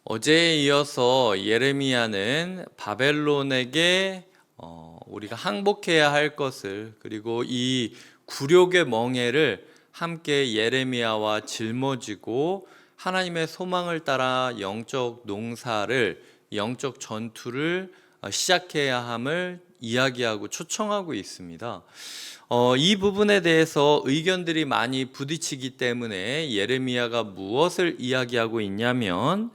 어제에 이어서 예레미야는 바벨론에게 우리가 항복해야 할 것을, 그리고 이 굴욕의 멍에를 함께 예레미야와 짊어지고 하나님의 소망을 따라 영적 농사를, 영적 전투를 시작해야 함을 이야기하고 초청하고 있습니다. 이 부분에 대해서 의견들이 많이 부딪히기 때문에 예레미야가 무엇을 이야기하고 있냐면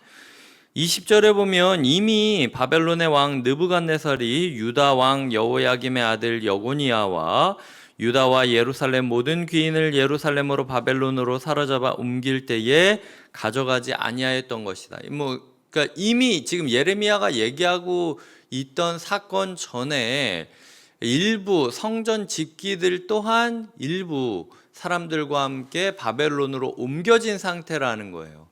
20절에 보면 이미 바벨론의 왕 느부갓네살이 유다 왕 여호야김의 아들 여고니아와 유다와 예루살렘 모든 귀인을 예루살렘으로 바벨론으로 사로잡아 옮길 때에 가져가지 아니하였던 것이다. 그러니까 이미 지금 예레미야가 얘기하고 있던 사건 전에 일부 성전 집기들 또한 일부 사람들과 함께 바벨론으로 옮겨진 상태라는 거예요.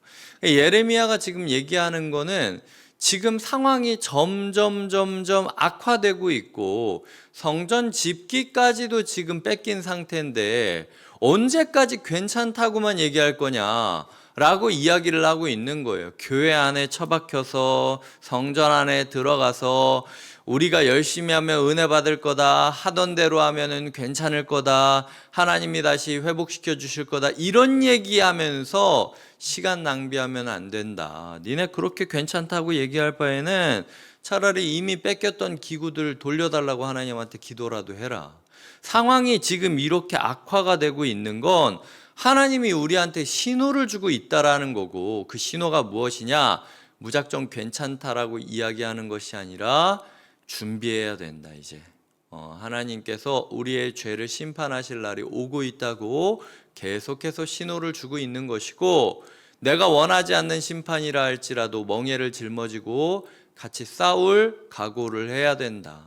예레미야가 지금 얘기하는 거는 지금 상황이 점점 악화되고 있고 성전 집기까지도 지금 뺏긴 상태인데 언제까지 괜찮다고만 얘기할 거냐라고 이야기를 하고 있는 거예요. 교회 안에 처박혀서 성전 안에 들어가서 우리가 열심히 하면 은혜 받을 거다, 하던 대로 하면은 괜찮을 거다, 하나님이 다시 회복시켜 주실 거다, 이런 얘기하면서 시간 낭비하면 안 된다. 니네 그렇게 괜찮다고 얘기할 바에는 차라리 이미 뺏겼던 기구들 돌려달라고 하나님한테 기도라도 해라. 상황이 지금 이렇게 악화가 되고 있는 건 하나님이 우리한테 신호를 주고 있다라는 거고, 그 신호가 무엇이냐? 무작정 괜찮다라고 이야기하는 것이 아니라 준비해야 된다. 이제 하나님께서 우리의 죄를 심판하실 날이 오고 있다고 계속해서 신호를 주고 있는 것이고, 내가 원하지 않는 심판이라 할지라도 멍에를 짊어지고 같이 싸울 각오를 해야 된다.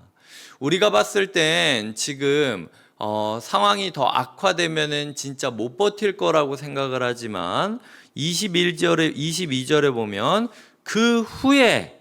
우리가 봤을 땐 지금 상황이 더 악화되면은 진짜 못 버틸 거라고 생각을 하지만 22절에 보면 그 후에,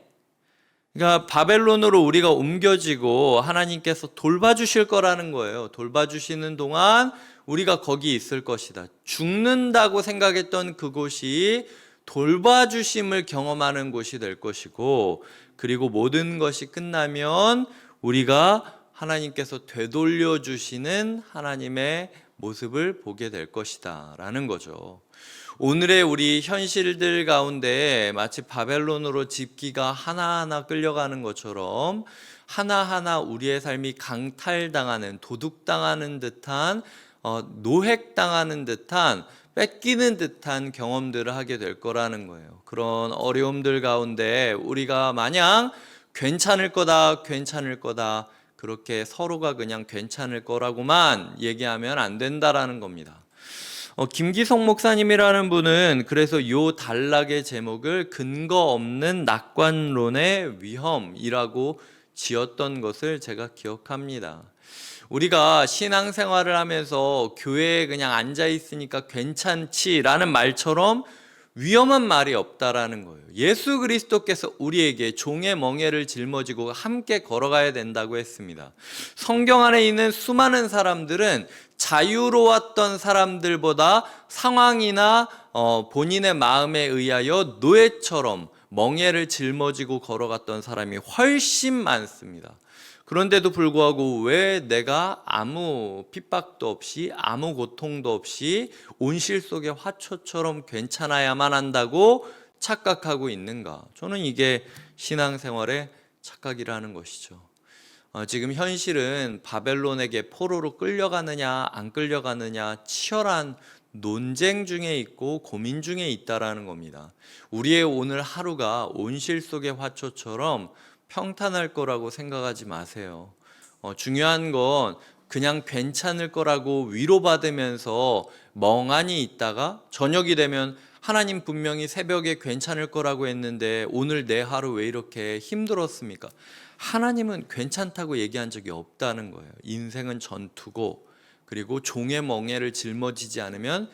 그러니까 바벨론으로 우리가 옮겨지고 하나님께서 돌봐주실 거라는 거예요. 돌봐주시는 동안 우리가 거기 있을 것이다. 죽는다고 생각했던 그곳이 돌봐주심을 경험하는 곳이 될 것이고, 그리고 모든 것이 끝나면 우리가 하나님께서 되돌려 주시는 하나님의 모습을 보게 될 것이다 라는 거죠. 오늘의 우리 현실들 가운데 마치 바벨론으로 집기가 하나하나 끌려가는 것처럼 하나하나 우리의 삶이 강탈당하는, 도둑당하는 듯한, 노획당하는 듯한, 뺏기는 듯한 경험들을 하게 될 거라는 거예요. 그런 어려움들 가운데 우리가 마냥 괜찮을 거다, 괜찮을 거다, 그렇게 서로가 그냥 괜찮을 거라고만 얘기하면 안 된다라는 겁니다. 김기성 목사님이라는 분은 그래서 요 단락의 제목을 근거 없는 낙관론의 위험이라고 지었던 것을 제가 기억합니다. 우리가 신앙생활을 하면서 교회에 그냥 앉아 있으니까 괜찮지라는 말처럼 위험한 말이 없다라는 거예요. 예수 그리스도께서 우리에게 종의 멍에를 짊어지고 함께 걸어가야 된다고 했습니다. 성경 안에 있는 수많은 사람들은 자유로웠던 사람들보다 상황이나 본인의 마음에 의하여 노예처럼 멍에를 짊어지고 걸어갔던 사람이 훨씬 많습니다. 그런데도 불구하고 왜 내가 아무 핍박도 없이 아무 고통도 없이 온실 속의 화초처럼 괜찮아야만 한다고 착각하고 있는가? 저는 이게 신앙생활의 착각이라는 것이죠. 지금 현실은 바벨론에게 포로로 끌려가느냐 안 끌려가느냐 치열한 논쟁 중에 있고 고민 중에 있다라는 겁니다. 우리의 오늘 하루가 온실 속의 화초처럼 평탄할 거라고 생각하지 마세요. 중요한 건 그냥 괜찮을 거라고 위로받으면서 멍하니 있다가 저녁이 되면 하나님 분명히 새벽에 괜찮을 거라고 했는데 오늘 내 하루 왜 이렇게 힘들었습니까? 하나님은 괜찮다고 얘기한 적이 없다는 거예요. 인생은 전투고, 그리고 종의 멍에를 짊어지지 않으면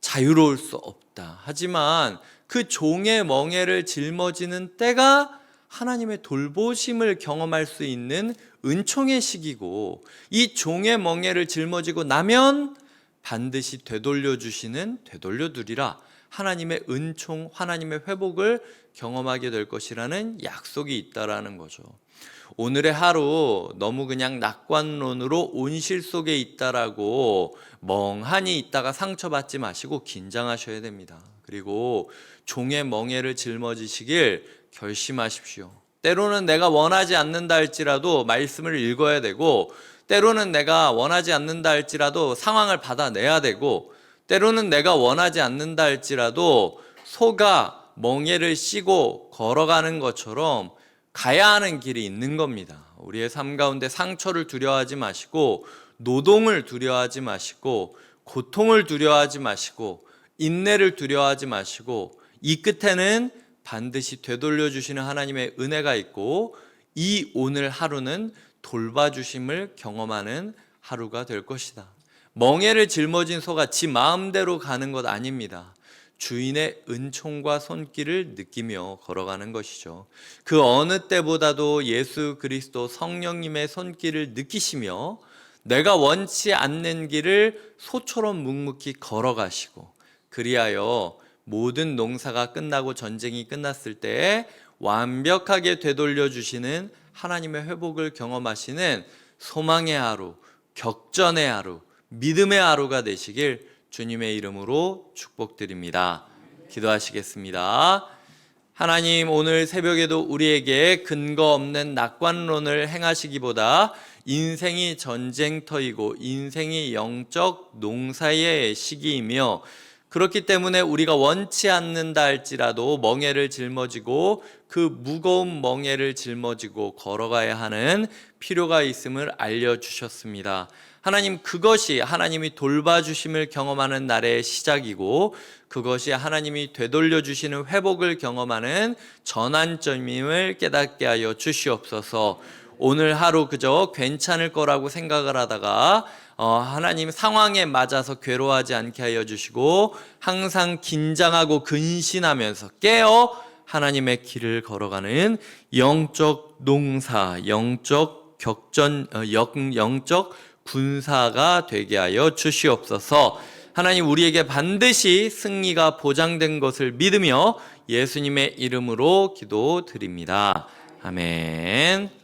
자유로울 수 없다. 하지만 그 종의 멍에를 짊어지는 때가 하나님의 돌보심을 경험할 수 있는 은총의 시기고, 이 종의 멍에를 짊어지고 나면 반드시 되돌려 주시는, 되돌려 두리라 하나님의 은총, 하나님의 회복을 경험하게 될 것이라는 약속이 있다라는 거죠. 오늘의 하루 너무 그냥 낙관론으로 온실 속에 있다라고 멍하니 있다가 상처받지 마시고 긴장하셔야 됩니다. 그리고 종의 멍에를 짊어지시길 결심하십시오. 때로는 내가 원하지 않는다 할지라도 말씀을 읽어야 되고, 때로는 내가 원하지 않는다 할지라도 상황을 받아내야 되고, 때로는 내가 원하지 않는다 할지라도 소가 멍에를 씌고 걸어가는 것처럼 가야 하는 길이 있는 겁니다. 우리의 삶 가운데 상처를 두려워하지 마시고, 노동을 두려워하지 마시고, 고통을 두려워하지 마시고, 인내를 두려워하지 마시고, 이 끝에는 반드시 되돌려 주시는 하나님의 은혜가 있고, 이 오늘 하루는 돌봐주심을 경험하는 하루가 될 것이다. 멍에를 짊어진 소가 지 마음대로 가는 것 아닙니다. 주인의 은총과 손길을 느끼며 걸어가는 것이죠. 그 어느 때보다도 예수 그리스도 성령님의 손길을 느끼시며 내가 원치 않는 길을 소처럼 묵묵히 걸어가시고, 그리하여 모든 농사가 끝나고 전쟁이 끝났을 때 완벽하게 되돌려 주시는 하나님의 회복을 경험하시는 소망의 하루, 격전의 하루, 믿음의 하루가 되시길 주님의 이름으로 축복드립니다. 기도하시겠습니다. 하나님, 오늘 새벽에도 우리에게 근거 없는 낙관론을 행하시기보다 인생이 전쟁터이고 인생이 영적 농사의 시기이며, 그렇기 때문에 우리가 원치 않는다 할지라도 멍에를 짊어지고 그 무거운 멍에를 짊어지고 걸어가야 하는 필요가 있음을 알려주셨습니다. 하나님, 그것이 하나님이 돌봐주심을 경험하는 날의 시작이고, 그것이 하나님이 되돌려 주시는 회복을 경험하는 전환점임을 깨닫게 하여 주시옵소서. 오늘 하루 그저 괜찮을 거라고 생각을 하다가 하나님 상황에 맞아서 괴로워하지 않게 하여 주시고, 항상 긴장하고 근신하면서 깨어 하나님의 길을 걸어가는 영적 농사, 영적 격전, 영적 군사가 되게 하여 주시옵소서. 하나님, 우리에게 반드시 승리가 보장된 것을 믿으며 예수님의 이름으로 기도드립니다. 아멘.